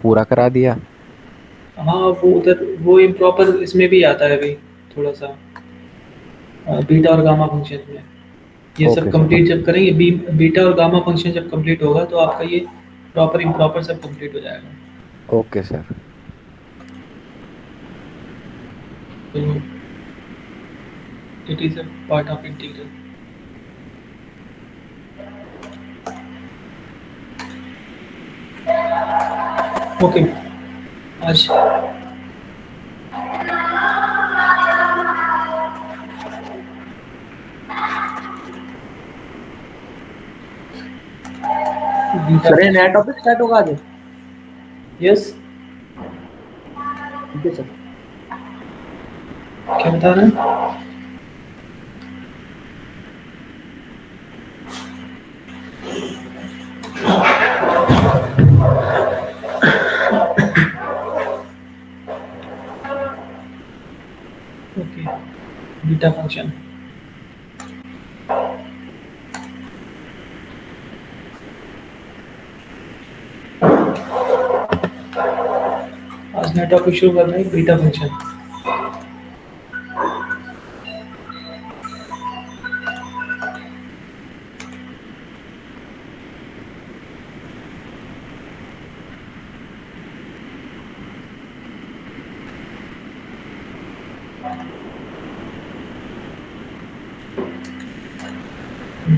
पूरा करा दिया। हाँ वो उधर वो इम्प्रॉपर इसमें भी आता है अभी थोड़ा सा बीटा और गामा फंक्शन में। ये सब ओके सर। कंप्लीट जब करेंगे बीटा और गामा फंक्शन जब कंप्लीट होगा तो आपका ये प्रॉपर इम्प्रॉपर सब कंप्लीट हो जाएगा। Okay sir. तो it is a part of integral. Okay. आज बीटा सर ये नया फंक्शन। टॉपिक स्टार्ट होगा आज? यस। ठीक है सर। क्या बता रहे हैं? ओके। Beta function. आज नया टॉपिक शुरू कर रहे हैं बीटा फंक्शन।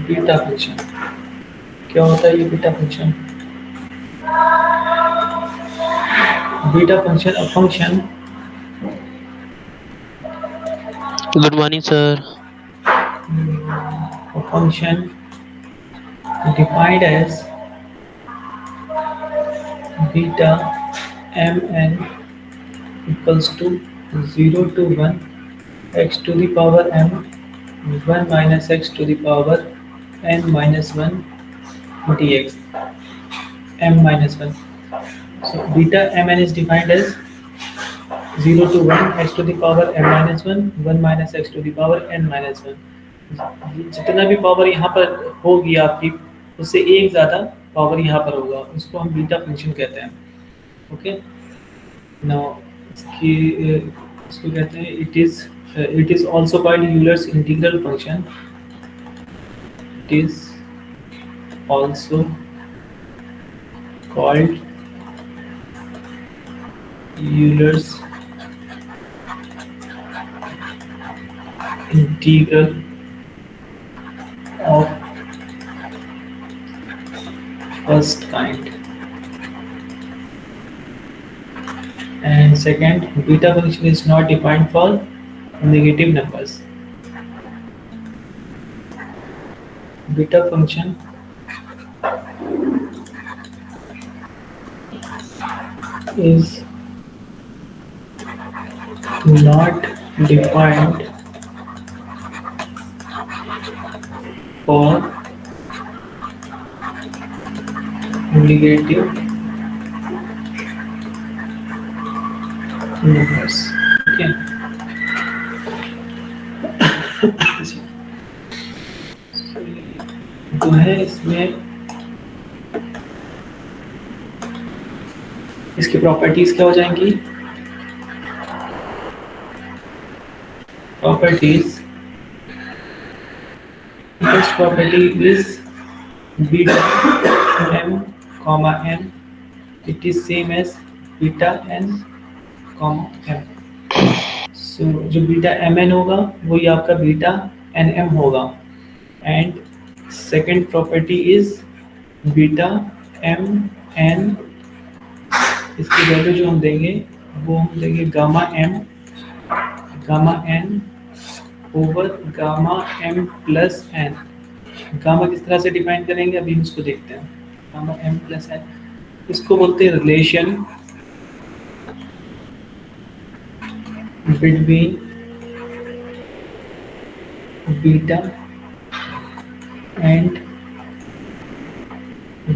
बीटा फंक्शन क्या होता है? ये beta function, beta function a function good morning sir. a function defined as beta mn equals to 0 to 1 x to the power m 1 minus x to the power n minus 1 dx m minus 1. So beta mn is defined as 0 to 1 x to the power m minus 1 1 minus x to the power n minus 1. जितना भी power यहाँ पर होगी आपकी उससे एक ज़्यादा power यहाँ पर होगा, उसको हम बीटा फंक्शन कहते हैं। ओके। नाउ इसकी इसको कहते हैं it is also called Euler's integral function. It is also called Euler's integral of first kind. And second, beta function is not defined for negative numbers. Beta function is not defined for negative numbers. Okay. तो है इसमें इसकी properties क्या हो जाएंगी? Properties, first property is beta m comma n, it is same as beta n comma m. So जो beta mn होगा वही आपका बीटा nm होगा। And second property is beta mn, इसकी वैल्यू जो हम देंगे वो हम देंगे gamma n over gamma m plus n। Gamma किस तरह से डिफाइन करेंगे अभी हम इसको देखते हैं। गामा m प्लस n, इसको बोलते हैं relation between beta and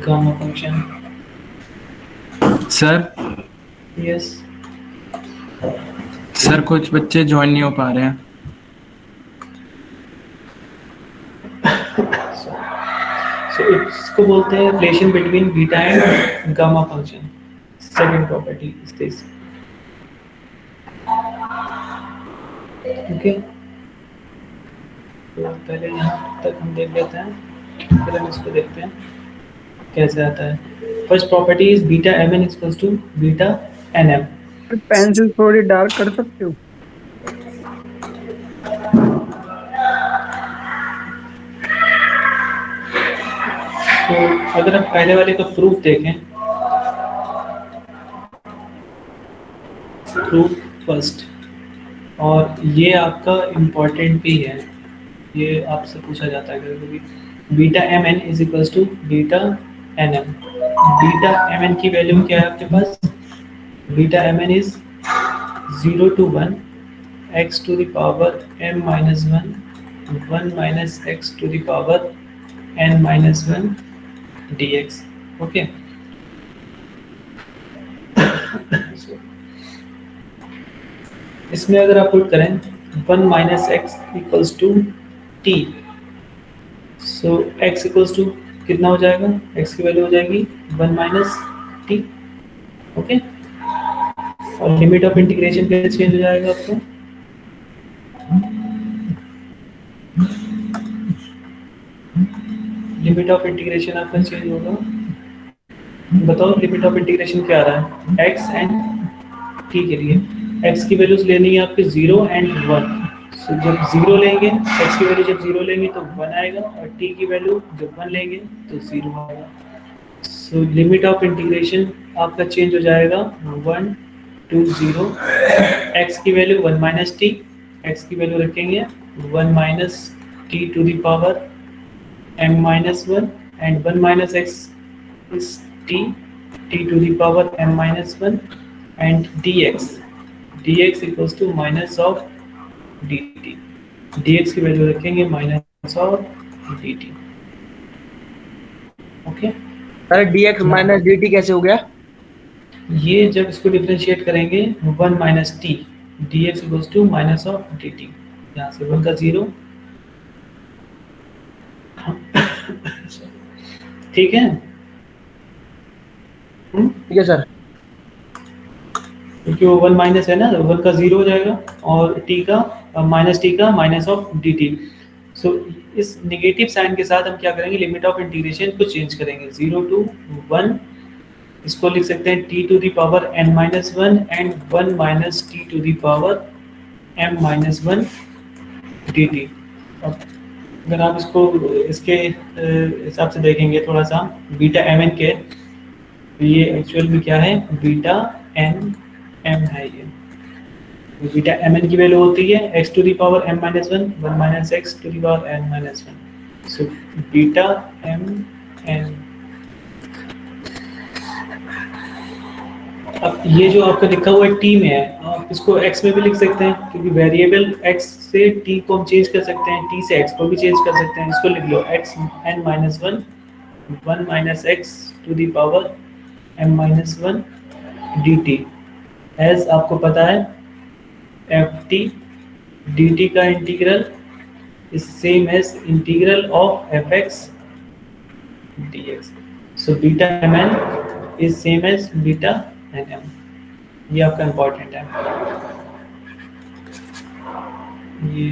gamma function. Sir yes. Sir कुछ बच्चे ज्वाइन नहीं हो पा रहे हैं। सो इसको बोलते हैं relation between beta and gamma function. second property is this. Okay, तो पहले यहाँ तक हम देख लेते हैं, फिर हम इसको देखते हैं कैसे आता है। First property is beta M N equals to beta N M. Pencil थोड़ी डार्क कर सकते हो? तो अगर आप पहले वाले का प्रूफ देखें, प्रूफ फर्स्ट, और ये आपका इम्पोर्टेंट भी है, ये आपसे पूछा जाता है कभी कभी। Beta M N is equals to beta N M. Beta M N की वैल्यू क्या है आपके पास? Beta M N is 0 to 1 x to the power m minus 1 1 minus x to the power n minus 1 dx. Okay. इसमें अगर आप put करें 1 minus x equals to t, so x equals to कितना हो जाएगा? x की value हो जाएगी 1 minus t. ओके, और लिमिट ऑफ इंटीग्रेशन कैसे चेंज हो जाएगा आपको? लिमिट ऑफ इंटीग्रेशन आपका चेंज होगा, बताओ लिमिट ऑफ इंटीग्रेशन क्या आ रहा है? x एंड t के लिए x की वैल्यूज लेनी है आपके 0 एंड 1। सो जब 0 लेंगे, x की वैल्यू जब 0 लेंगे तो 1 आएगा, और t की वैल्यू जब 1 लेंगे तो 0 आएगा। सो लिमिट ऑफ इंटीग्रेशन आपका चेंज हो जाएगा 1 to 0। x की वैल्यू 1 minus t, x की वैल्यू रखेंगे 1 minus t to the power m minus 1, and 1 minus x is t to the power m minus 1, and dx equals to minus of dt। dx की value रखेंगे minus of dt। Okay, अरे dx minus dt कैसे हो गया? ये जब इसको differentiate करेंगे 1 minus t, dx equals to minus of dt। यहाँ से 1 का 0, ठीक है? ठीक है सर। क्योंकि वो 1 माइनस है ना, 1 का 0 हो जाएगा, और t का माइनस ऑफ dt। सो इस नेगेटिव साइन के साथ हम क्या करेंगे? लिमिट ऑफ इंटीग्रेशन को चेंज करेंगे 0 to 1। इसको लिख सकते हैं t to the power n minus 1 and 1 minus t to the power m minus 1 dt। अब अगर आप इसको इसके हिसाब से देखेंगे थोड़ा सा, बीटा एम एन के, तो ये एक्चुअल में क्या है? बीटा एन एम है। ये बीटा एम एन की वैल्यू होती है x to the power m minus 1 1 minus x to the power n minus 1। So beta M N. अब ये जो आपका लिखा हुआ है t में है, आप इसको x में भी लिख सकते हैं, क्योंकि वेरिएबल x से t को हम चेंज कर सकते हैं, t से x को भी चेंज कर सकते हैं। इसको लिख लो x n minus 1 1 minus x to the power m minus 1 dt। As आपको पता है ft dt का integral is same as integral of fx dx। So beta mn is same as beta nm। ये आपका इम्पोर्टेंट है। ये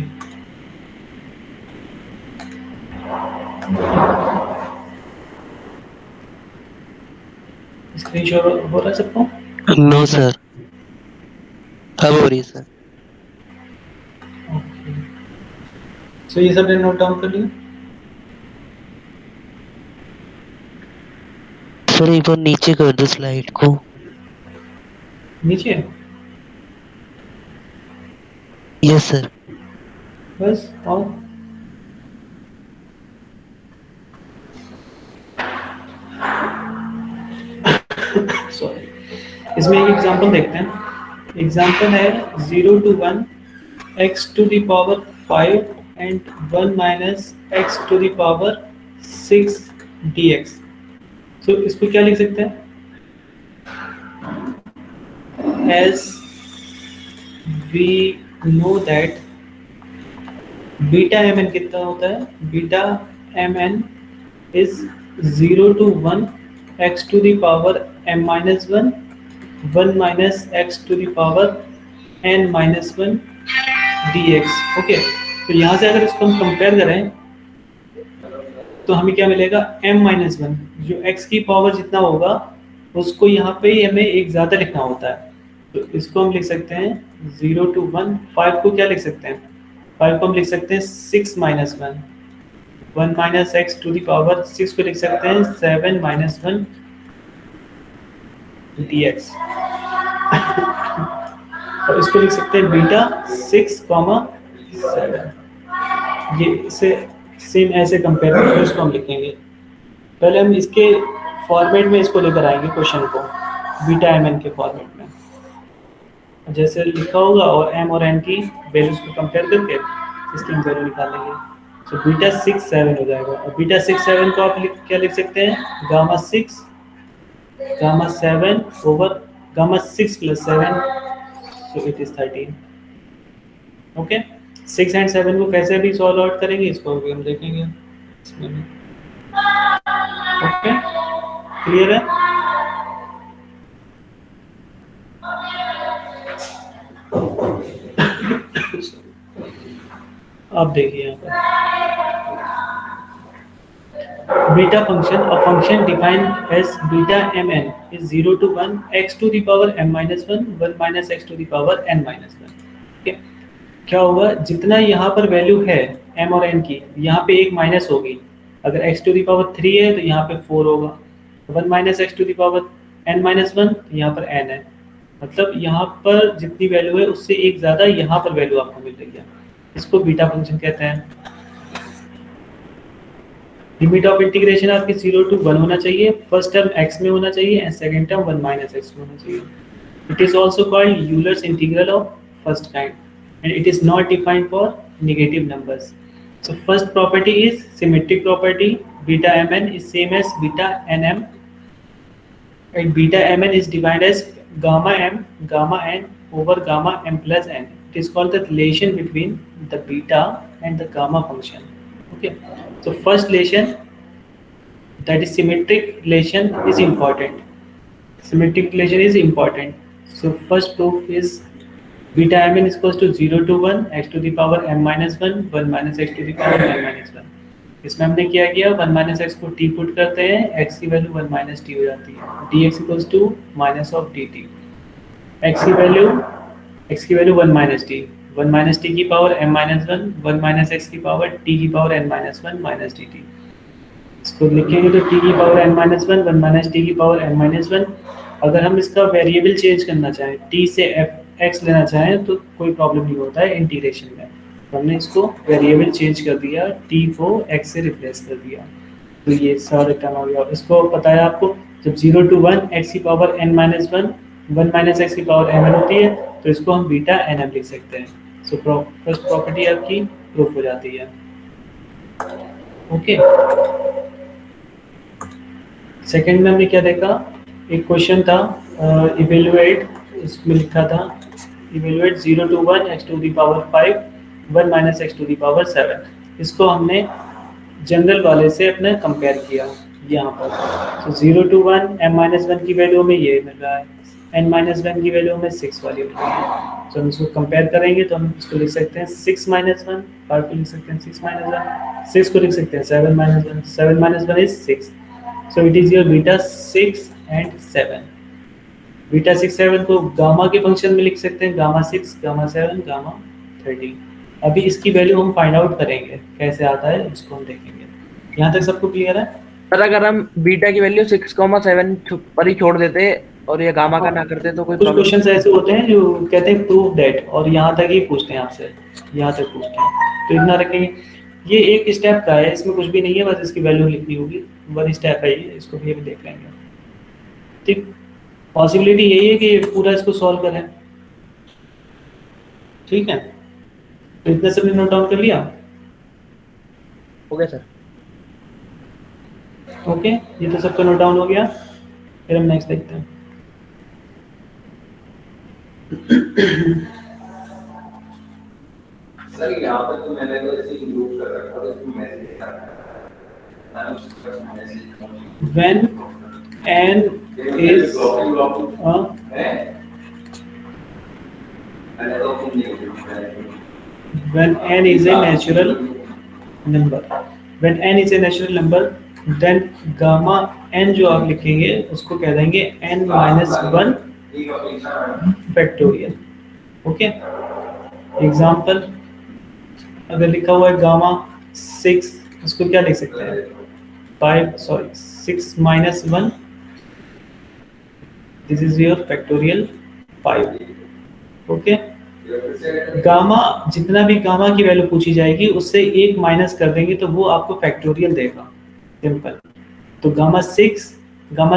screenshot हो रहा है सबको? नो सर, अब हो रही है सर। ओके, सो ये सब नोट डाउन कर लिया? सर एक बार नीचे कर दो स्लाइड को। नीचे यस सर। बस, और सॉरी, इसमें एक एग्जांपल देखते हैं। एग्जांपल है 0 to 1 x to the power 5 and 1 minus x to the power 6 dx। सो इसको क्या लिख सकते हैं? as we know that beta mn कितना होता है? Beta mn is 0 to 1 x to the power m minus 1 1 minus x to the power n माइनस 1 dx। Okay, तो यहाँ से अगर इसको हम कंपेयर करें तो हमें क्या मिलेगा, m माइनस वन, जो x की पावर जितना होगा उसको यहाँ पे हमें एक ज़्यादा लिखना होता है। तो इसको हम लिख सकते हैं 0 to 1। 5 को क्या लिख सकते हैं, 5 को हम लिख सकते हैं 6 minus 1। 1 minus x to the power 6 को लिख सकते हैं 7 माइनस 1 dx। और इसको लिख सकते हैं बीटा 6 7। ये इसे सेम ऐसे कंपेयर करके इसको हम लिखेंगे। पहले हम इसके फॉर्मेट में इसको लेकर आएंगे क्वेश्चन को, बीटा एम एन के फॉर्मेट में जैसे लिखा होगा, और एम और एन की वैल्यूज को कंपेयर करके इसकी हम वैल्यू निकालेंगे। तो बीटा 6 7 हो जाएगा। और बीटा 6 7 को आप क्या लिख सकते हैं, gamma 6 gamma 7 over gamma 6 plus 7, so it is 13। Okay, 6 and 7 को कैसे भी सॉल्व आउट करेंगे इसको भी हम देखेंगे इसमें भी। ओके, क्लियर है? अब देखिए यहाँ पर beta function, a function defined as beta M N is 0 to 1 x to the power m minus 1 1 minus x to the power n minus 1। okay? क्या होगा, जितना यहाँ पर वैल्यू है m और n की, यहाँ पे एक माइनस होगी। अगर x to the power 3 है तो यहाँ पे 4 होगा। 1 minus x to the power n minus 1 तो यहाँ पर n है। मतलब यहाँ पर जितनी वैल्यू है उससे एक ज़्यादा यहाँ पर वैल्यू आपको मिल रही है। इसको बीटा फंक्शन कहते हैं। लिमिट ऑफ इंटीग्रेशन आपकी 0 to 1 होना चाहिए, फर्स्ट टर्म x में होना चाहिए and second term 1 minus x में होना चाहिए। It is also called Euler's integral of first kind and it is not defined for negative numbers. So first property is symmetric property. Beta mn is same as beta nm, and beta mn is defined as gamma m gamma n over gamma m plus n. It is called the relation between the beta and the gamma function. Okay, so first relation, that is symmetric relation, is important. Symmetric relation is important. So first proof is beta M N equals to 0 to 1 x to the power m minus 1 1 minus x to the power m minus 1। इसमें हमने क्या किया, 1 minus x को t put करते हैं, x की value 1 minus t हो जाती है। dx equals to minus of dt। x की value 1 minus t, 1 minus t की power m minus 1 1 minus x की पावर t की power n minus 1 minus dt। इसको लिखेंगे तो t की power n minus 1 1 minus t की पावर m minus 1। अगर हम इसका वेरिएबल चेंज करना चाहें, t से x लेना चाहें तो कोई प्रॉब्लम नहीं होता है इंटीग्रेशन में। तो हमने इसको वेरिएबल चेंज कर दिया, t को x से रिप्लेस कर दिया, तो ये सारा टर्म हो गया। इसको पता है आपको, जब 0 to 1 x की power n minus 1 1 minus x की पावर m n होती है तो इसको हम बीटा nm लिख सकते हैं। सो फर्स्ट प्रॉपर्टी आपकी प्रूफ हो जाती है। ओके, सेकंड में हमने क्या देखा, एक क्वेश्चन था इवेलुएट, इसमें लिखा था evaluate 0 to 1 x to the power 5 1 minus x to the power 7। इसको हमने जनरल वाले से अपने कंपेयर किया यहाँ पर। तो 0 to 1 m minus 1 की वैल्यू में ये मिल रहा है, n minus 1 की वैल्यू में 6 वाली मिल रही है। तो हम इसको कंपेयर करेंगे तो हम इसको लिख सकते हैं 6 minus 1, 5 को लिख सकते हैं 6 minus 1, 6 को लिख सकते हैं 7 minus 1, 7 minus 1 is 6। So it is your beta 6 and 7। Beta 6 7 को गामा के फंक्शन में लिख सकते हैं, गामा 6 गामा 7 गामा 13। अभी इसकी वैल्यू हम फाइंड आउट करेंगे कैसे आता है, इसको हम देखेंगे। यहाँ तक सबको क्लियर है? सर अगर हम बीटा की वैल्यू 6,7 पर ही छोड़ देते और ये गामा का ना करते तो कोई कुछ क्वेश्चंस ऐसे होते हैं जो कहते हैं प्रूव दैट, और यहाँ तक ही पूछते हैं आपसे, यहाँ तक पूछते हैं, तो इतना रखेंगे। ये एक स्टेप का है, इसमें कुछ भी नहीं है, बस इसकी वैल्यू लिखनी होगी, वन स्टेप है ये, इसको भी अभी देख लेंगे। ठीक, पॉसिबिलिटी यही है कि पूरा इसको सॉल्व करें। ठीक है, तो इतना सबने नोट डाउन कर लिया? हो गया सर। ओके, ये तो सबका नोट डाउन हो गया। फिर हम नेक्स्ट देखते हैं। सर यहाँ पर तो मैंने तो ऐसे इंक्लूड कर रखा है, इसमें message When n is when n is a natural number, when n is a natural number, then gamma n जो आप लिखेंगे उसको कह देंगे n minus 1 factorial. Okay, example अगर लिखा हुआ है गामा 6, उसको क्या लिख सकते हैं 6 minus 1, this is your factorial 5। Okay, gamma जितना भी गामा की वैल्यू पूछी जाएगी उससे एक माइनस कर देंगे तो वो आपको फैक्टोरियल देगा, सिंपल। तो गामा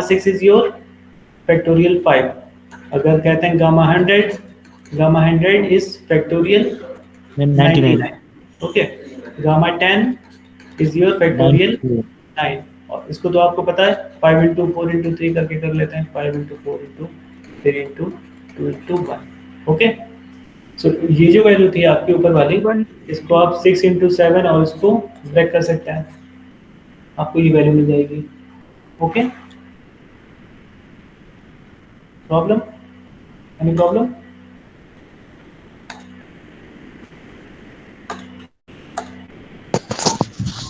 6 इज योर फैक्टोरियल 5। अगर कहते हैं gamma 100 is factorial 99। Okay, gamma 10 is your factorial 9। और इसको तो आपको पता है 5 into 4 into 3 करके कर लेते हैं, 5 into 4 into 3 into 2 into 1। Okay, सो ये जो वैल्यू थी आपके ऊपर वाली, इसको आप 6 into 7 और इसको ब्रेक कर सकते हैं, आपको ये वैल्यू मिल जाएगी। Okay, problem, any problem?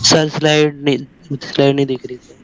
Sir slide नहीं दिख रही सर।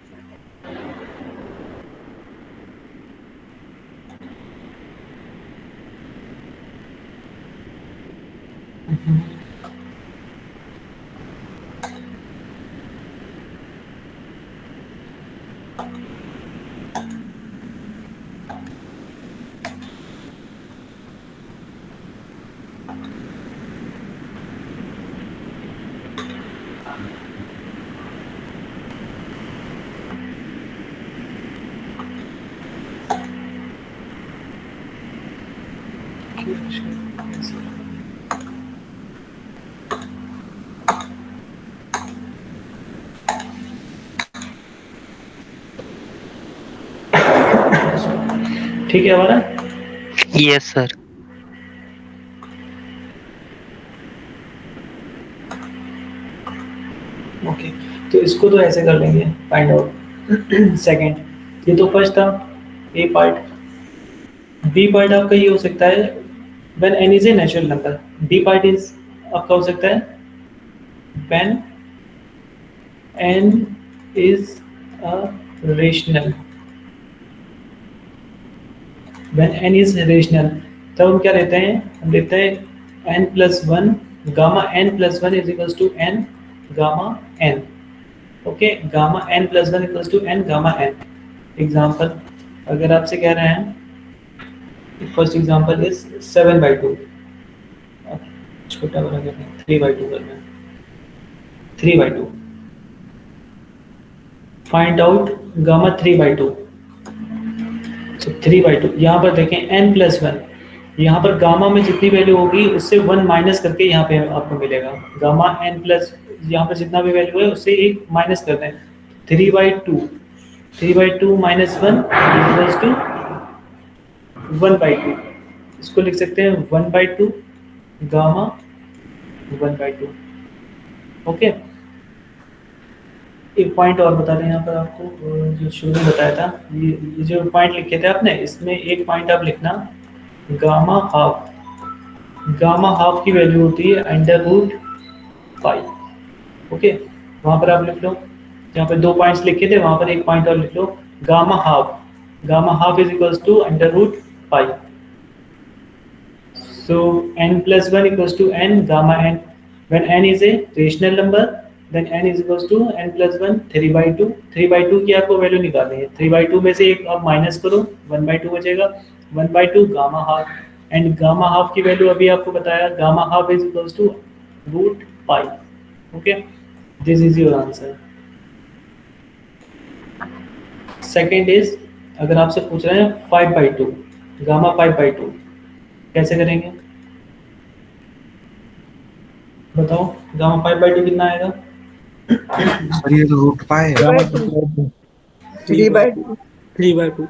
ठीक है हमारा? Yes sir. ओके, तो इसको तो ऐसे कर लेंगे फाइंड आउट। सेकंड, ये तो फर्स्ट था ए पार्ट। बी पार्ट आपका ये हो सकता है when n is a natural number. B part is आपका हो सकता है when n is a rational. When n is rational तब हम क्या लेते हैं, हम लेते हैं n+1 gamma n+1 is equals to n gamma n। Okay, gamma n+1 equals to n gamma n। Example अगर आपसे कह रहे हैं, फर्स्ट एग्जांपल इज 7/2, छोटा बड़ा करना है 3/2 करना है, 3/2 फाइंड आउट गामा 3/2। तो 3/2 यहाँ पर देखें n+1, यहाँ पर गामा में जितनी वैल्यू होगी उससे 1 माइनस करके यहाँ पे आपको मिलेगा गामा n प्लस, यहाँ पर जितना भी वैल्यू है उससे एक माइनस कर दें। 3/2 माइनस 1 इक्वल्स टू 1/2। इसको लिख सकते हैं 1/2 गामा 1/2। ओके, एक पॉइंट और बता दें यहाँ पर आपको, जो शुरू में बताया था, ये जो पॉइंट लिखे थे आपने, इसमें एक पॉइंट आप लिखना गामा हाफ की वैल्यू होती है √5। ओके, वहाँ पर आप लिख लो, जहाँ पर 2 पॉइंट्स लिखे थे वहाँ पर एक पॉइंट और लिख लो, gamma half is equals to √5। So n+1 equals to n gamma n। When n is a rational number then n is equals to n+1 3/2। 3/2 की आपको वैल्यू निकालनी है, 3/2 में से एक आप माइनस करो, 1/2 बचेगा, 1/2 gamma half. And gamma half की वैल्यू अभी आपको बताया, gamma half is equals to √5। Okay, this is your answer. Second is, अगर आपसे पूछ रहे हैं 5/2 गामा 5/2 कैसे करेंगे बताओ, गामा 5/2 कितना आएगा? सर ये तो √5 है। 3/2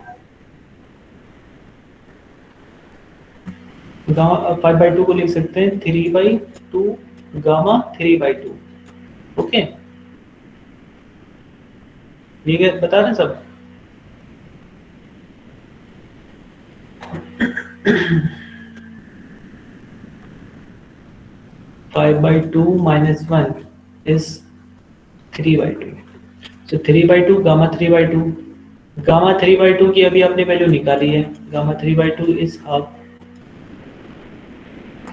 गामा 5/2 को लिख सकते हैं 3/2 गामा 3/2। ओके, ये क्या बता रहे हैं सब? 5/2 minus 1 is 3/2. So 3/2 gamma 3/2, gamma 3/2 की अभी आपने वैल्यू निकाली है, gamma 3/2 is half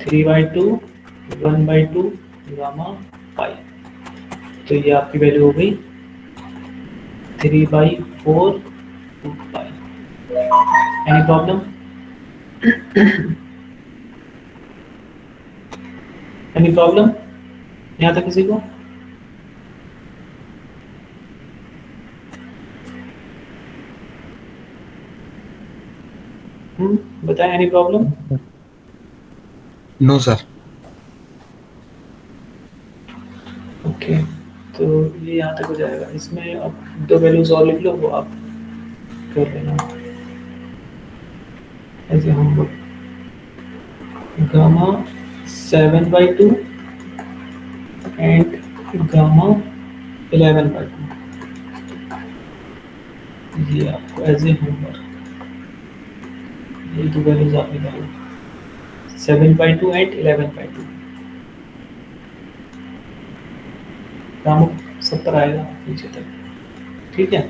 3/2 1/2 gamma pi, तो ये आपकी वैल्यू हो गई 3/4 pi. Any problem? Any problem यहाँ तक किसी को? बताएं, any problem? No sir. Okay, तो ये यहाँ तक हो जाएगा। इसमें अब 2 वैल्यूज और लिख लो, वो आप कर लेना ऐसे होमवर्क। गामा 7/2 एंड गामा 11/2, ये आपको एज ए होमवर्क, ये 2 वैल्यूज आप निकालो 7/2 एंड 11/2। काम सब पर आएगा नीचे तक, ठीक है?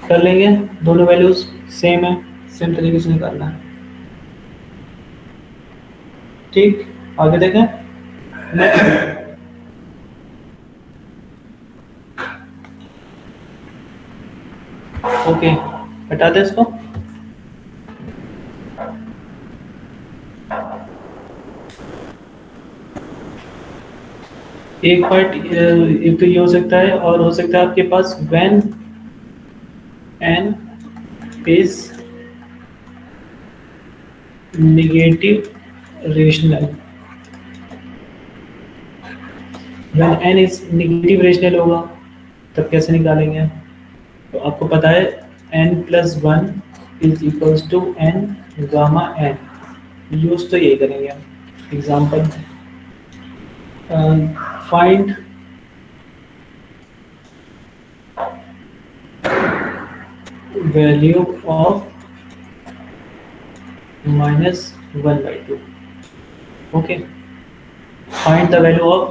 कर लेंगे, दोनों वैल्यूज सेम है, सेम तरीके से निकालना है, ठीक? आगे देखें। ओके, हटा दे इसको। एक पार्ट एक तो ये हो सकता है, और हो सकता है आपके पास when n is negative rational, when n is negative rational होगा तब कैसे निकालेंगे? तो आपको पता है n+1 is equals to n gamma n, use तो यही करेंगे हम। Example, find value of -1/2. Okay, find the value of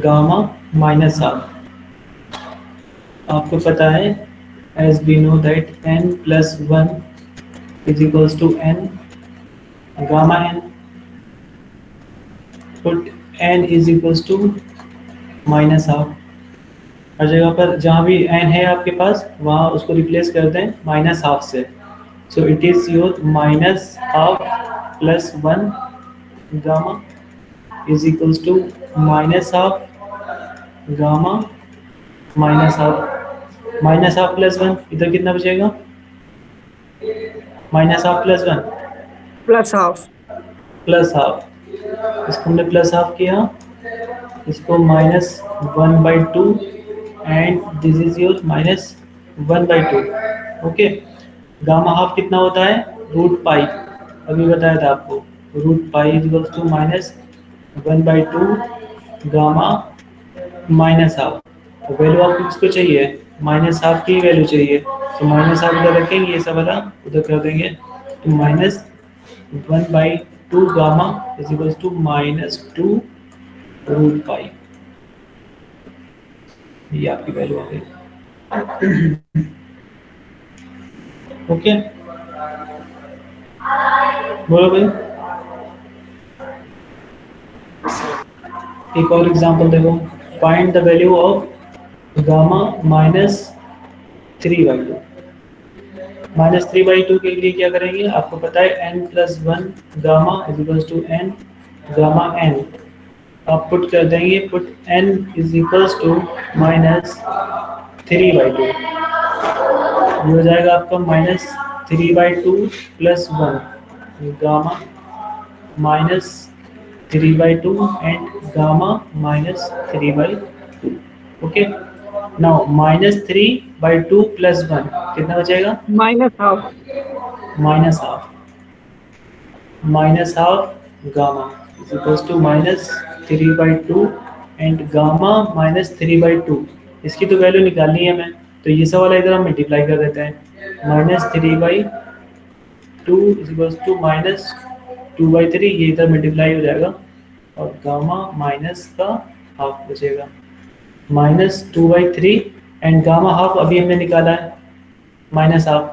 gamma -half. आपको पता है, as we know that n+1 is equals to n gamma n. Put n is equals to -half। हर जगह पर जहाँ भी n है आपके पास, वहाँ उसको रिप्लेस कर दें -half से। So it is your -half + 1 gamma is equals to -half gamma -half। -half + 1, इधर कितना बचेगा? -half + 1 +half +half। इसको हमने +half किया, इसको -1/2 and this is your -1/2। Okay, gamma half कितना होता है? √पाई, अभी बताया था आपको, √pi is equal to -1/2 gamma -half। Value आपको किसको चाहिए? -half की वैल्यू चाहिए, तो -half इधर रखेंगे, ये सब वाला उधर कर देंगे, तो -1/2 गामा इज इक्वल टू -2 √पाई। ये आपकी वैल्यू आ गई। ओके, बोलो भाई। एक और एग्जांपल देखो, find the value of gamma -3/2। -3/2 के लिए क्या करेंगे? आपको पता है n+1 gamma is equal to n gamma n। आप पुट कर देंगे, put n is equals to -3/2, ये हो जाएगा आपका -3/2 + 1 gamma -3/2 and gamma -3/2। Okay, now -3/2 + 1 कितना बचेगा? -half -half gamma is equals to -3/2 and gamma -3/2। इसकी तो वैल्यू निकालनी है हमें, तो ये सब वाला इधर हम मल्टीप्लाई कर देते हैं, -3/2 2 इज इक्वल्स टू माइनस 2/3, ये इधर मल्टीप्लाई हो जाएगा और गामा माइनस का हाफ बचेगा, -2/3 एंड गामा हाफ अभी हमने निकाला है minus half,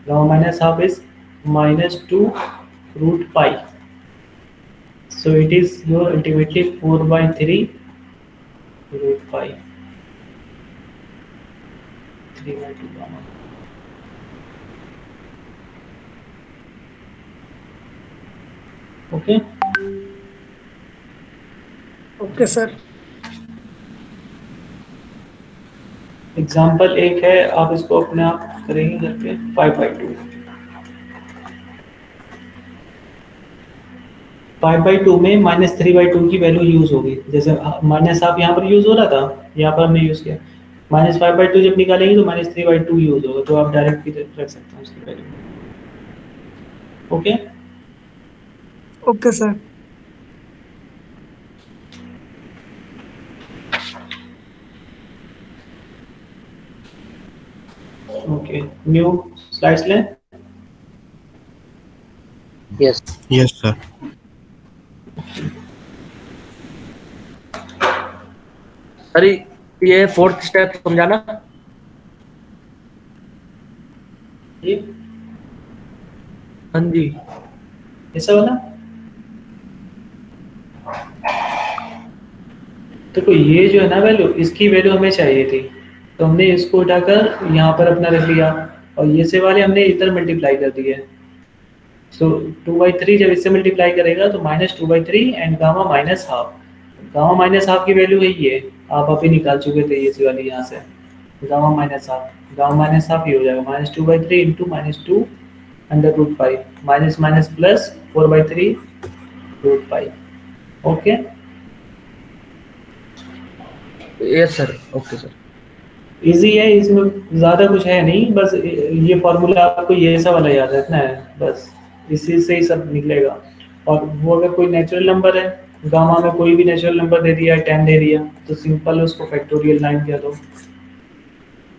gamma minus half is -2√π, so it is your ultimately 4/3√π, 3/2 gamma. Okay. Okay, sir. Example एक है, आप इसको अपने आप करेंगे करके 5/2। 5/2 में -3/2 की वैल्यू यूज होगी, जैसे माइनस हाफ यहाँ पर यूज हो रहा था, यहाँ पर हमने यूज किया, -5/2 जब निकालेंगे तो -3/2 यूज होगा, तो आप डायरेक्ट भी रख सकते हैं उसकी value. Okay Okay, sir. Okay, new slides लें। Yes. Yes, sir. सर ये फोर्थ स्टेप समझाना। ये हाँ जी, ऐसा वाला देखो, ये जो है ना वैल्यू, इसकी वैल्यू हमें चाहिए थी, तो हमने इसको उठाकर यहाँ पर अपना रख लिया और ये से वाले हमने इधर मल्टीप्लाई कर दिए। सो 2/3 जब इससे मल्टीप्लाई करेगा तो -2/3 and gamma minus half, gamma minus half की वैल्यू है ये, आप अभी निकाल चुके थे ये से वाली यहाँ से, gamma minus half, gamma minus half ये हो जाएगा -2/3 into -2√π, minus minus plus 4/3√π। Okay, yes sir, okay sir. Easy है, इसमें ज़्यादा कुछ है नहीं, बस ये फॉर्मूला आपको ये सा वाला याद रखना है, बस इसी से ही सब निकलेगा। और वो अगर कोई नेचुरल नंबर है, गामा में कोई भी नेचुरल नंबर दे दिया, 10 दे दिया, तो सिंपल उसको फैक्टोरियल 9 किया, तो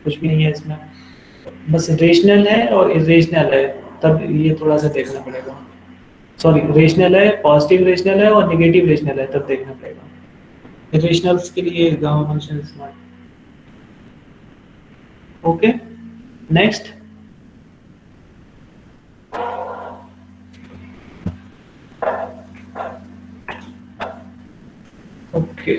कुछ भी नहीं है इसमें, बस रेशनल है और इरेशनल है, तब ये थोड़ा सा देखना पड़ेगा। सॉरी, रेशनल है, पॉजिटिव रेशनल है और नेगेटिव रेशनल है, तब देखना पड़ेगा। इरेशनल्स के लिए गामा फंक्शन इस्तेमाल। Okay, next. Okay,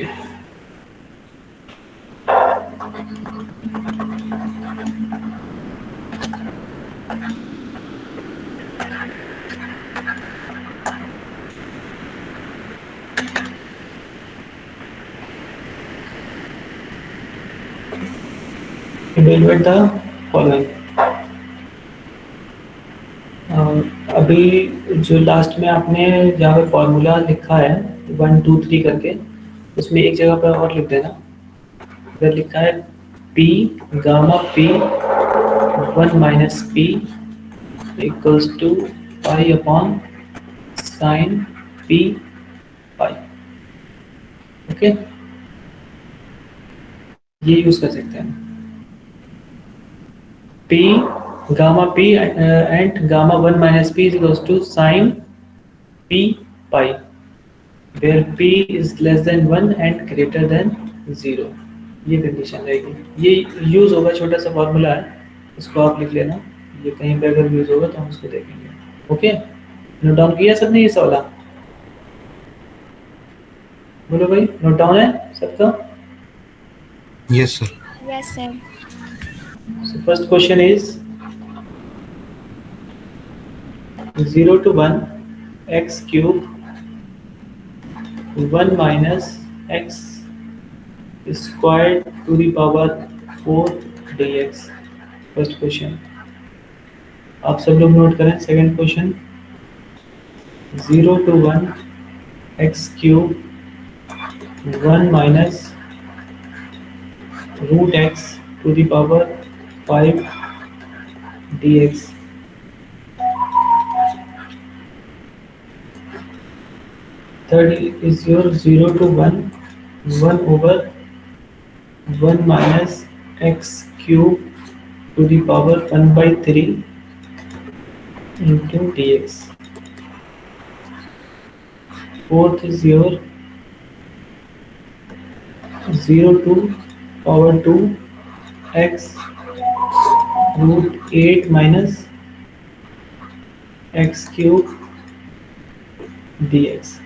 evaluate the following। अभी जो लास्ट में आपने जहाँ पे फॉर्मूला लिखा है 1 2 3 करके, उसमें एक जगह पर और लिख देना, इधर लिखा है P gamma P 1 minus P equals to pi upon sine P pi. Okay, ये यूज कर सकते हैं। P gamma P and gamma 1 minus P is equals to sin P pi, where P is less than 1 and greater than 0, ये condition रहेगी। ये use होगा, छोटा सा फॉर्मूला है, इसको आप लिख लेना, ये कहीं पे अगर यूज होगा तो हम उसको देखेंगे। ओके, नोट डाउन किया सबने ये सवाल? बोलो भाई, नोट डाउन है सबका? Yes, sir. Yes, sir. So first question is 0 to 1 x cube 1 minus x squared to the power 4 dx। First question आप सब लोग नोट करें। Second question 0 to 1 x cube 1 minus root x to the power 5 dx। Third is your 0 to 1 1 over 1 minus x cube to the power 1/3 into dx. Fourth is your 0 to power 2 x root 8 minus x cube dx.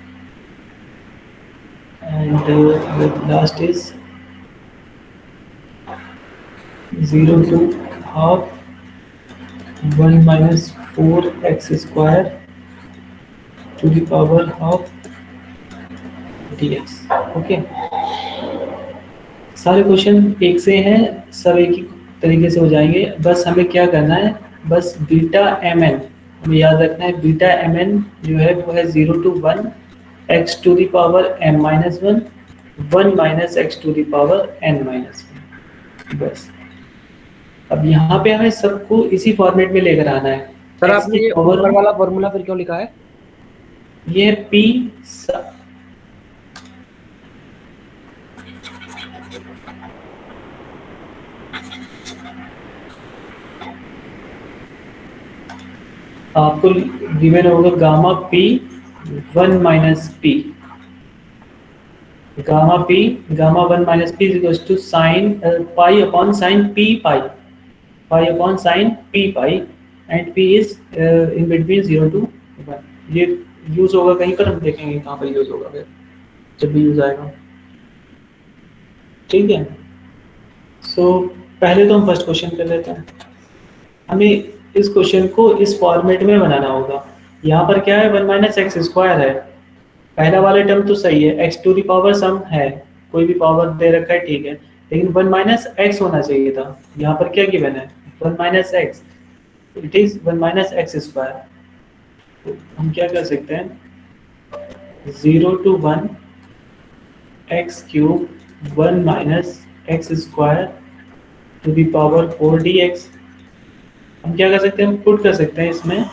And the last is 0 to half 1 minus 4x square to the power half dx. Okay, सारे question एक से हैं, सब एक ही तरीके से हो जाएंगे। बस हमें क्या करना है, बस बीटा एम एन हमें याद रखना है। बीटा एम एन जो है वो है 0 to 1 x to the power m minus 1 1 minus x to the power n minus 1। बस अब यहाँ पे हमें सबको इसी फॉर्मेट में लेकर आना है। सर x आपने की ये power ऊपर वाला फॉर्मूला फिर क्यों लिखा है? ये है p आपको गिवन होगा gamma p 1 minus p, gamma p gamma 1 minus p is equal to sine pi upon sine p pi, pi upon sine p pi, and p is in between 0 to 1। ये use होगा कहीं पर, हम देखेंगे कहाँ पर use होगा फिर जब भी यूज आएगा। ठीक है, सो पहले तो हम फर्स्ट क्वेश्चन कर लेते हैं। हमें इस क्वेश्चन को इस फॉर्मेट में बनाना होगा। यहाँ पर क्या है, 1 माइनस एक्स स्क्वायर है, पहला वाला टर्म तो सही है, एक्स टू दी पावर सम है, कोई भी पावर दे रखा है ठीक है, लेकिन 1 माइनस एक्स होना चाहिए था। यहाँ पर क्या गिवन है, 1 minus x, it is 1 minus x square. तो हम क्या कर सकते हैं, 0 to 1 x cube 1 minus x square to the power 4 dx। हम क्या कर सकते हैं, हम पुट कर सकते हैं इसमें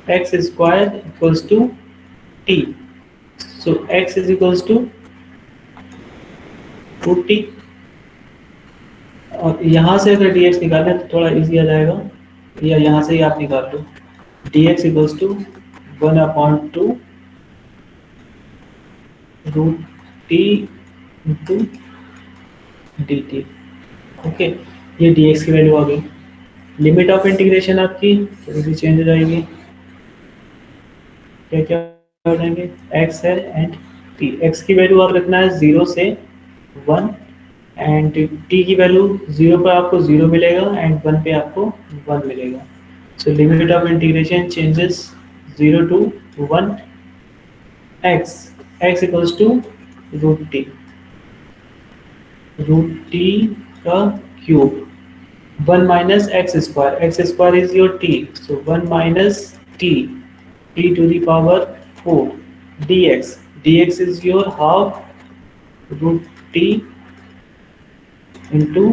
x square equals to T, so x is equals to 2t, और यहाँ से अगर dx निकालना है तो थोड़ा इजी आ जाएगा, या यहाँ से ही आप निकाल लो, dx इक्वल्स टू 1/2 root T into dt। Okay, ये dx की वैल्यू आ गई। लिमिट ऑफ इंटीग्रेशन आपकी थोड़ी सी चेंज हो जाएगी, क्या क्या हो जाएंगे, x है एंड t, x की वैल्यू आप रखना है 0 से 1, एंड t की वैल्यू 0 पर आपको 0 मिलेगा एंड 1 पे आपको 1 मिलेगा। So limit of integration changes 0 to 1 x equals to root T का cube 1 minus x square is your t, so 1 minus t to the power 4 dx is your half root t into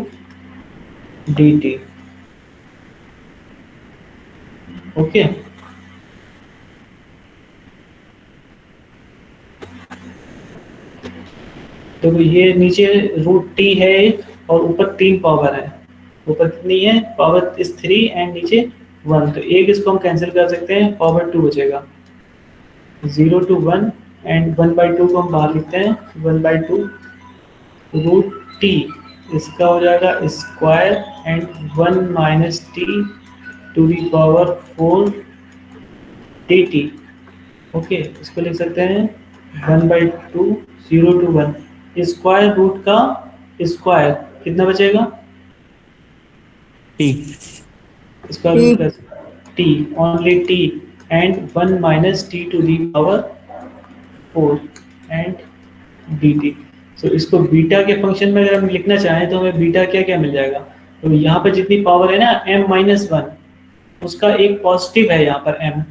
dt। Okay, तो ये नीचे root T है और ऊपर 3 power है, ऊपर कितनी है, पावर इस 3 एंड नीचे 1, तो एक इसको हम कैंसिल कर सकते हैं, पावर 2 बचेगा। 0 to 1 एंड 1/2 को हम बाहर लिखते हैं, 1/2 रूट टी, इसका हो जाएगा square and 1 minus T to the power 4 dt। Okay, इसको लिख सकते हैं 1/2 0 to 1, स्क्वायर रूट का स्क्वायर कितना बचेगा, T square root plus T, only T, and 1 minus T to the power 4 and dt। So इसको बीटा के फंक्शन में अगर हम लिखना चाहें तो हमें बीटा क्या क्या मिल जाएगा, तो यहाँ पर जितनी पावर है ना m-1, उसका एक पॉजिटिव है यहाँ पर m,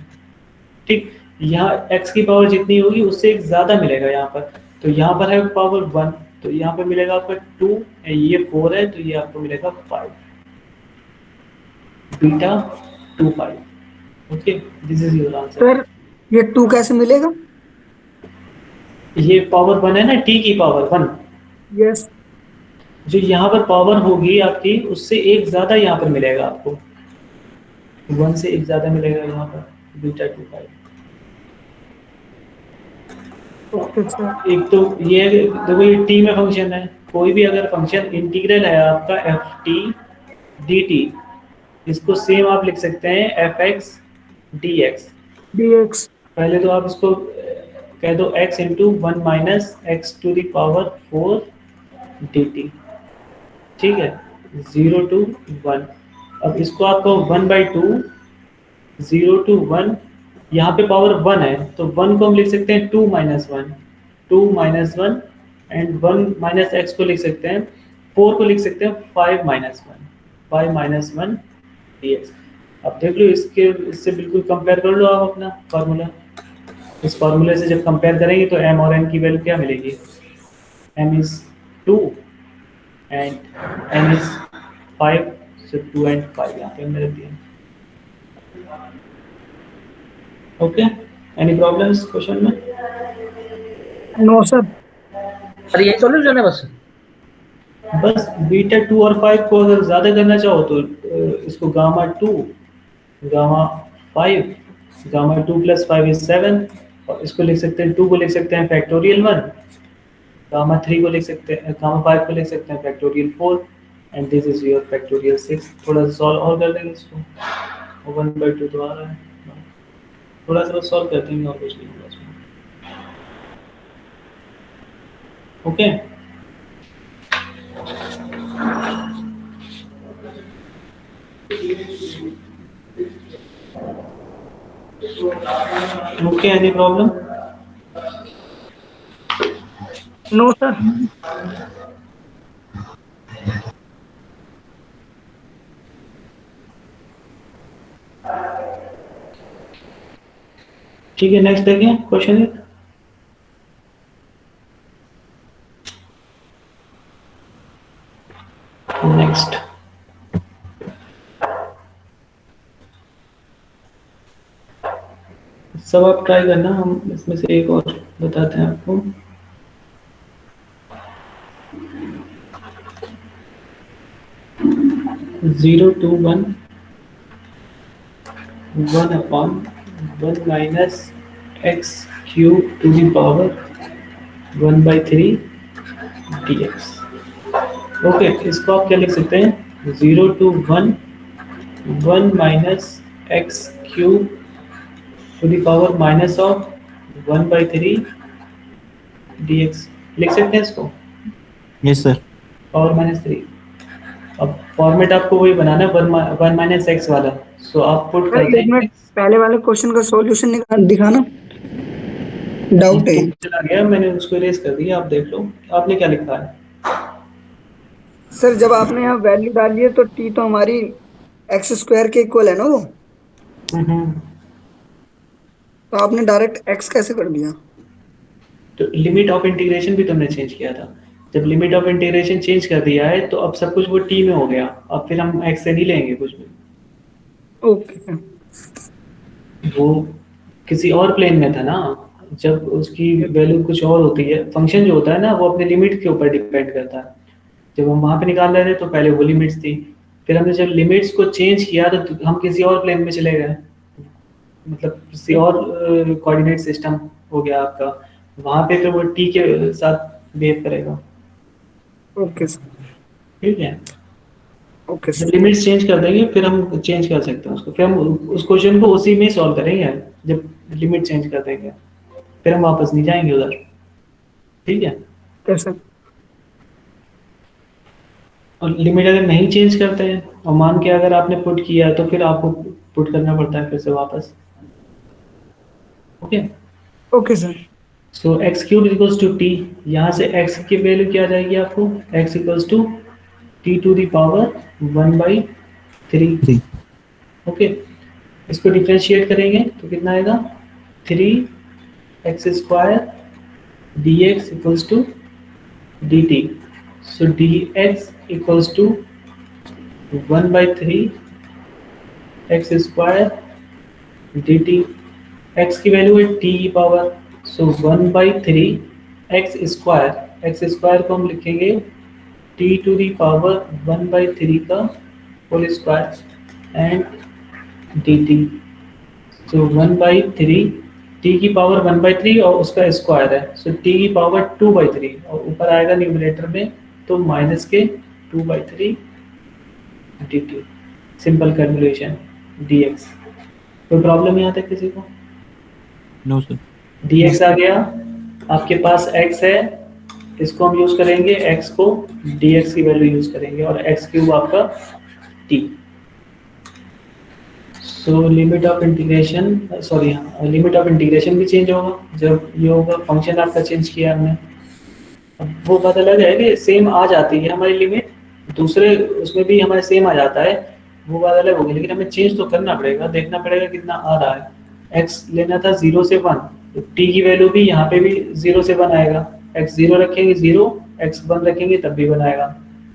ठीक, यहाँ x की पावर जितनी होगी उससे एक ज्यादा मिलेगा यहाँ पर, तो यहाँ पर है पावर 1, तो यहाँ पर मिलेगा आपका 2, ये 4 है तो ये आपको मिलेगा 5, beta 2 okay, this is your answer. Sir ये 2 कैसे मिलेगा? ये पावर 1 है ना, t की पावर 1, यस। जो यहाँ पर पावर होगी आपकी उससे एक ज्यादा यहाँ पर मिलेगा आपको, 1 से एक ज़्यादा मिलेगा यहाँ पर, बीटा 2 पाई। Okay sir. एक तो ये देखो, ये टी में फंक्शन है, कोई भी अगर फंक्शन इंटीग्रल है आपका एफ टी डी टी, इसको सेम आप लिख सकते हैं F X D X. dx। पहले तो आप इसको कह दो x into 1 minus x to the power 4 D T, ठीक है, 0 to 1। अब इसको आपको 1/2, 0 to 1, यहाँ पे पावर 1 है तो 1 को हम लिख सकते हैं 2 minus 1, 2 minus 1, and 1 minus x को लिख सकते हैं, 4 को लिख सकते हैं 5 माइनस 1, 5 माइनस 1 डी एक्स। अब देख लो, इससे बिल्कुल कंपेयर कर लो आप अपना फार्मूला। इस फार्मूले से जब कंपेयर करेंगे तो m और n की वैल्यू क्या मिलेगी, m is 2 and n is 5, so 2 and 5 यहाँ पे हमने रख दिया। ओके, एनी प्रॉब्लम्स क्वेश्चन में? No sir. सर यही सॉल्यूशन है बस? बस बीटा 2 और 5 को अगर ज़्यादा करना चाहो तो इसको gamma 2, gamma 5, gamma 2 plus 5 is 7, और इसको लिख सकते हैं, 2 को लिख सकते हैं फैक्टोरियल 1, गामा 3 को लिख सकते हैं, गामा 5 को लिख सकते हैं factorial 4, and this is your factorial 6। थोड़ा सा सॉल्व और कर देंगे इसको, 1/2 तो आ रहा है, थोड़ा सा सॉल्व कर देंगे और कुछ नहीं होगा इसमें। Okay, okay, any problem? No sir. ठीक है, नेक्स्ट देखिए क्वेश्चन। नेक्स्ट सब आप ट्राई करना, हम इसमें से एक और बताते हैं आपको। Zero to one, 1/1 minus x cube to the power 1/3 dx। Okay, इसको आप क्या लिख सकते हैं, 0 to 1, 1 minus x cube to the power minus of 1/3 dx लिख सकते हैं इसको, यस सर। पावर -3। अब फॉर्मेट आपको वही बनाना है, 1 माइनस एक्स वाला, सो आप पुट सर करते एक हैं। मिनट, पहले वाले क्वेश्चन का सॉल्यूशन दिखाना, डाउट है। तो चला गया, मैंने उसको इरेज कर दिया, आप देख लो आपने क्या लिखा है। सर जब आपने यहाँ वैल्यू डाली है तो टी तो हमारी एक्स स्क्वायर के इक्वल है ना वो, तो आपने डायरेक्ट एक्स कैसे कर दिया? तो लिमिट ऑफ इंटीग्रेशन भी तुमने चेंज किया था, जब लिमिट ऑफ इंटीग्रेशन चेंज कर दिया है तो अब सब कुछ वो टी में हो गया, अब फिर हम एक्स से नहीं लेंगे कुछ भी। ओके। वो किसी और प्लेन में था ना, जब उसकी वैल्यू कुछ और होती है, फंक्शन जो होता है ना वो अपने लिमिट के ऊपर डिपेंड करता है। जब हम वहाँ पे निकाल रहे थे तो पहले वो लिमिट्स थी, फिर हमने जब लिमिट्स को चेंज किया तो हम किसी और प्लेन में चले गए, मतलब किसी और कोऑर्डिनेट सिस्टम हो गया आपका, वहाँ पे फिर वो टी के साथ बिहेव करेगा। Okay sir. ठीक है, ओके जब सर। लिमिट्स चेंज कर देंगे फिर हम चेंज कर सकते हैं उसको, फिर हम उस क्वेश्चन को उसी में सॉल्व करेंगे, जब लिमिट चेंज कर देंगे फिर हम वापस नहीं जाएंगे उधर। ठीक है, कैसे? और लिमिट अगर नहीं चेंज करते हैं और मान के अगर आपने पुट किया है तो फिर आपको पुट करना पड़ता है फिर से वापस। Okay, okay sir. So x cube equals to T, यहाँ से एक्स की वैल्यू क्या आ जाएगी आपको, x equals to T to the power 1/3। Okay, इसको डिफरेंशिएट करेंगे तो कितना आएगा, 3x² dx equals to dt। So dx equals to 1/3 x² dt। x की वैल्यू है t की पावर, सो 1/3 x² को हम लिखेंगे t टू दी पावर 1/3 का होल स्क्वायर, एंड dt। तो 1/3 t की पावर 1/3 और उसका स्क्वायर है, सो t की पावर 2/3 और ऊपर आएगा न्यूमरेटर में तो माइनस के 2/3 dt। Simple calculation dx। कोई प्रॉब्लम यहाँ तक किसी को? No sir. dx आ गया, आपके पास x है, इसको हम यूज करेंगे, x को dx की वैल्यू यूज करेंगे और x क्यूब आपका t। So limit of integration, sorry हाँ, लिमिट ऑफ इंटीग्रेशन भी चेंज होगा जब ये होगा, फंक्शन आपका चेंज किया हमने। अब वो बात अलग है कि सेम आ जाती है हमारी लिमिट, दूसरे उसमें भी हमारे सेम आ जाता है, वो बात अलग होगी, लेकिन हमें चेंज तो करना पड़ेगा, देखना पड़ेगा कितना आ रहा है। x लेना था 0 से 1, तो t की वैल्यू भी यहाँ पे भी 0 से 1 आएगा, x 0 रखेंगे 0, x 1 रखेंगे तब भी 1 आएगा।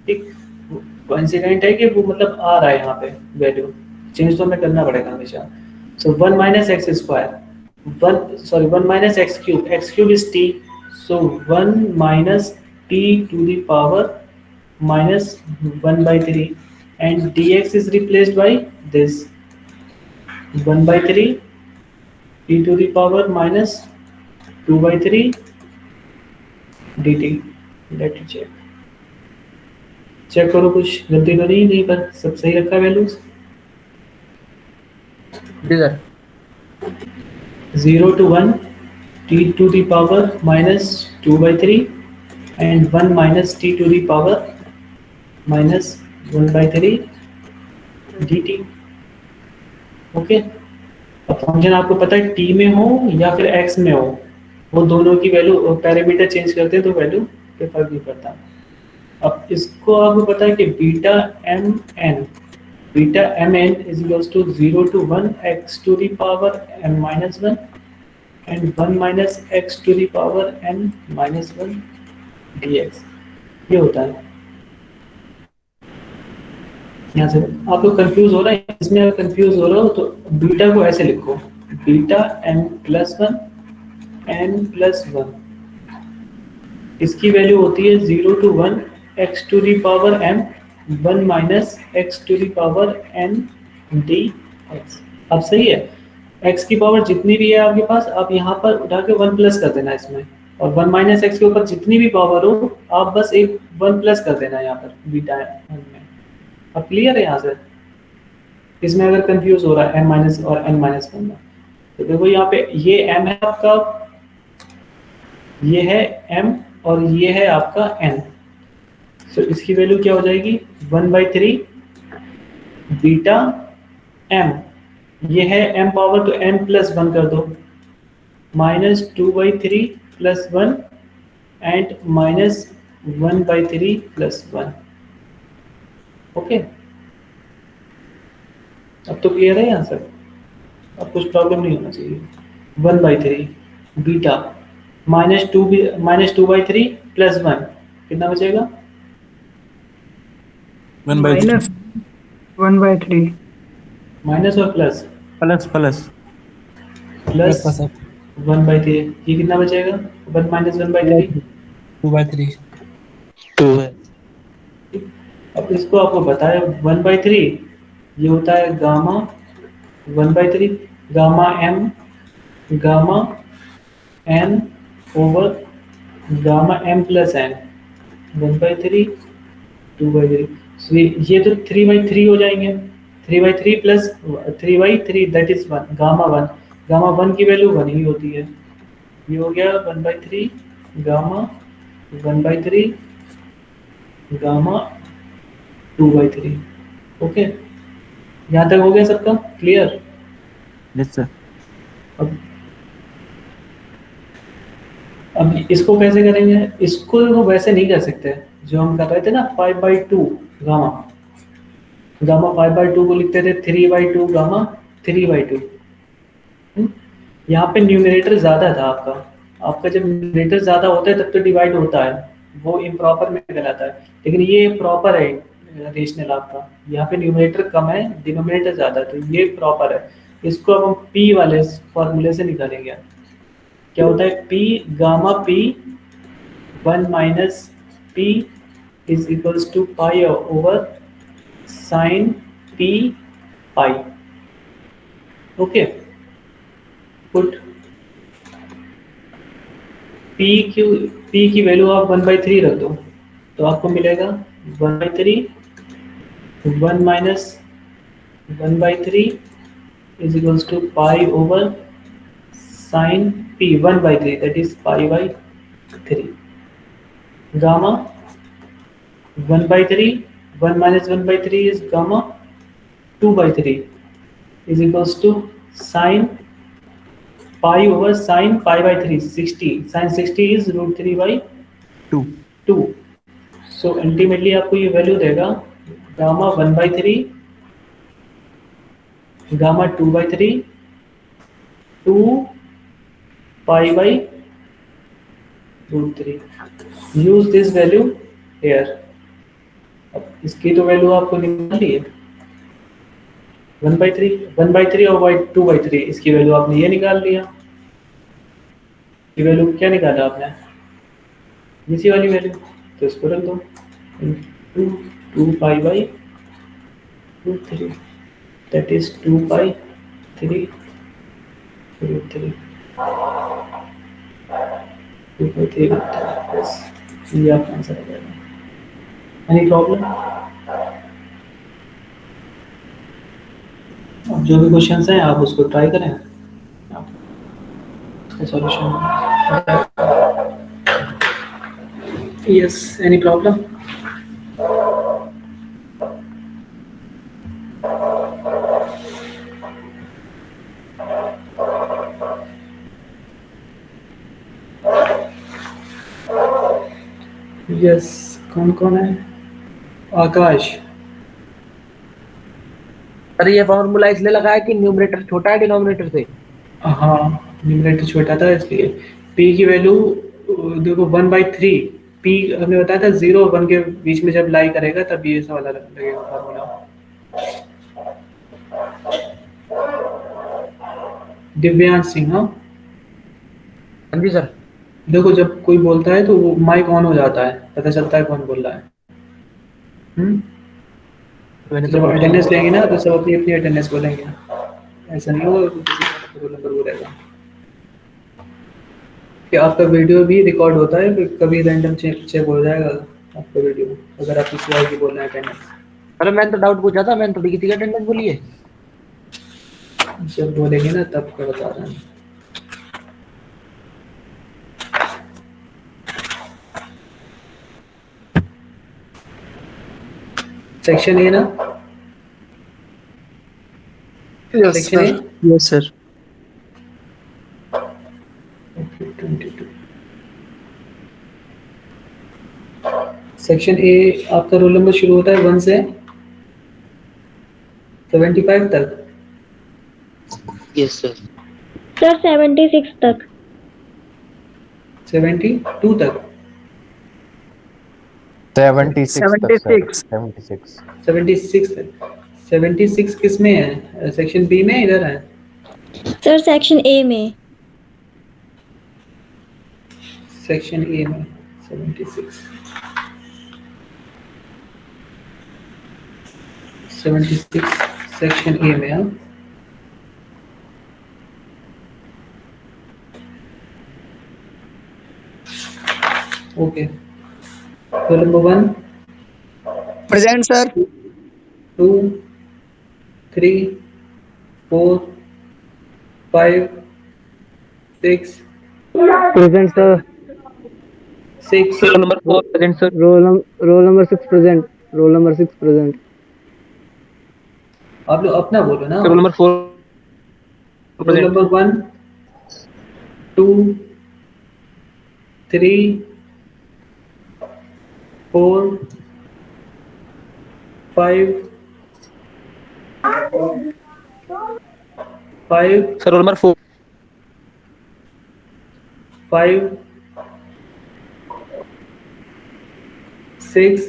ठीक, कोइंसिडेंट है कि वो मतलब आ रहा है यहाँ पे वैल्यू, चेंज तो हमें करना पड़ेगा हमेशा। So 1 minus x square, 1 minus x cube is T, so 1 minus T to the power minus 1/3 and dx is replaced by this 1/3 t to the power minus 2/3 dt। Let check, check करो कुछ गलती तो नहीं पर सब सही रखा values. जी sir. 0 to 1 t to the power minus 2/3 and 1 minus t to the power minus 1/3 dt। Okay, अब फंक्शन आपको पता है t में हो या फिर x में हो, वो दोनों की वैल्यू पैरामीटर चेंज करते हैं तो वैल्यू पे फर्क नहीं पड़ता। अब इसको आपको पता है कि beta M N is equals to 0 to 1 x to the power m minus 1 and 1 minus x to the power n minus 1 dx। ये होता है। यहाँ से आप लोग कंफ्यूज हो रहे हैं, इसमें अगर कंफ्यूज हो रहे हो तो बीटा को ऐसे लिखो, beta m plus 1 n plus 1, इसकी वैल्यू होती है 0 to 1 x to the power m 1 minus x to the power n dx। अब सही है, x की पावर जितनी भी है आपके पास, आप यहाँ पर उठा के 1 प्लस कर देना इसमें, और 1 माइनस एक्स के ऊपर जितनी भी पावर हो आप बस एक 1 प्लस कर देना यहाँ पर बीटा m में। अब क्लियर है यहाँ से? इसमें अगर कंफ्यूज हो रहा है m माइनस और n माइनस 1 में, तो देखो यहाँ पे ये m है आपका, ये है m और ये है आपका n, तो इसकी वैल्यू क्या हो जाएगी 1/3 बीटा m, ये है m पावर तो m प्लस 1 कर दो, minus 2/3 plus 1 and minus 1/3 plus 1। Okay, अब तो क्लियर है यहाँ से, अब कुछ प्रॉब्लम नहीं होना चाहिए। 1/3 बीटा माइनस 2/3 प्लस 1 कितना बचेगा? माइनस 1/3 माइनस और प्लस प्लस प्लस प्लस 1/3, ये कितना बचेगा? 1 माइनस 1/3 2/3 2 है। अब इसको आपको बताया 1/3 ये होता है gamma 1/3 gamma m gamma n over gamma m plus n 1/3 2/3, ये तो 3/3 हो जाएंगे, 3/3 प्लस 3/3 दैट इज 1 गामा 1 की वैल्यू 1 ही होती है, ये हो गया 1/3 गामा 1/3 गामा 2/3। ओके, यहाँ तक हो गया सबका क्लियर? Yes sir. अब इसको कैसे करेंगे? इसको वो वैसे नहीं कर सकते जो हम कर रहे थे ना 5/2 गामा 5/2 को लिखते थे 3/2 गामा 3/2। यहाँ पे न्यूमरेटर ज्यादा था आपका जब न्यूमरेटर ज्यादा होता है तब तो डिवाइड होता है, वो इम्प्रॉपर में कहलाता है, लेकिन ये प्रॉपर है रेशनल आपका, यहाँ पे न्यूमरेटर कम है डिनोमिनेटर ज्यादा है, तो ये प्रॉपर है। इसको अब हम p वाले फॉर्मूले से निकालेंगे। क्या होता है p gamma p 1 minus p is equals to pi over sine p pi. Okay, put P की वैल्यू आप 1/3 रख दो, तो आपको मिलेगा 1/3 1 minus 1/3 is equals to pi over sine P 1/3, that is pi by 3। Gamma 1/3 1 minus 1/3 is gamma 2/3 is equals to sine pi over sine pi by 3 60, sin 60 is root 3 by 2. 2। so ultimately आपको ये value देगा gamma 1/3 gamma 2/3 2 pi by root 3। use this value here। अब इसकी तो value आपको निकाली है 1/3 और 2/3, इसकी वैल्यू आपने ये निकाल लिया। ये वैल्यू क्या निकाला आपने, इसी वाली वैल्यू, तो इसको रख दो 2 pi by 3, that is 2 pi 3 root 3 बस ये आपका आंसर आ जाएगा। Any problem? अब जो भी क्वेश्चंस हैं आप उसको ट्राई करें, solution. Yes, any problem? Yes, कौन कौन है? आकाश। अरे ये फॉर्मूला इसलिए लगाया कि न्यूमरेटर छोटा है डिनोमिनेटर से। हाँ, न्यूमरेटर छोटा था इसलिए। p की वैल्यू देखो 1/3, p हमने बताया था 0 और 1 के बीच में जब लाई करेगा तब ये वाला लगेगा फॉर्मूला। दिव्यांश सिंह। हाँ जी सर। देखो, जब कोई बोलता है तो वो माइक ऑन हो जाता है, पता चलता है कौन बोल रहा है। मैंने जब अटेंडेंस लेंगे ना तो सब अपनी अपनी अटेंडेंस बोलेंगे, ऐसा नहीं होगा कि किसी का रोल नंबर बोलेगा। कि आपका वीडियो भी रिकॉर्ड होता है, कभी रैंडम चेक हो जाएगा आपका वीडियो, अगर आप किसी और की बोल रहे हैं अटेंडेंस। अरे मैंने तो डाउट पूछा था, मैंने थोड़ी किसी का अटेंडेंस बोली है। जब बोलेंगे ना तब क्या बता रहे हैं। सेक्शन ए ना? Section A? Yes, sir. Okay, 22। Section A आपका रोल नंबर शुरू होता है 1 से 75 तक। Yes, sir. सर 76 तक। 72 तक। 76 76 76 तक। 76 किस में है? सेक्शन बी में इधर है। सर सेक्शन ए में। सेक्शन ए में 76 सेक्शन ए में। हाँ, okay. Roll number 1 present sir. 2 3 4 5 6 present sir. 6 Roll number 4 present, sir. Roll number 6 present. Roll number 6 present. आप लोग अपना बोलो ना। Roll number 4 roll present. Number 1 2 3 4 5 Sir, roll number 4. 5 6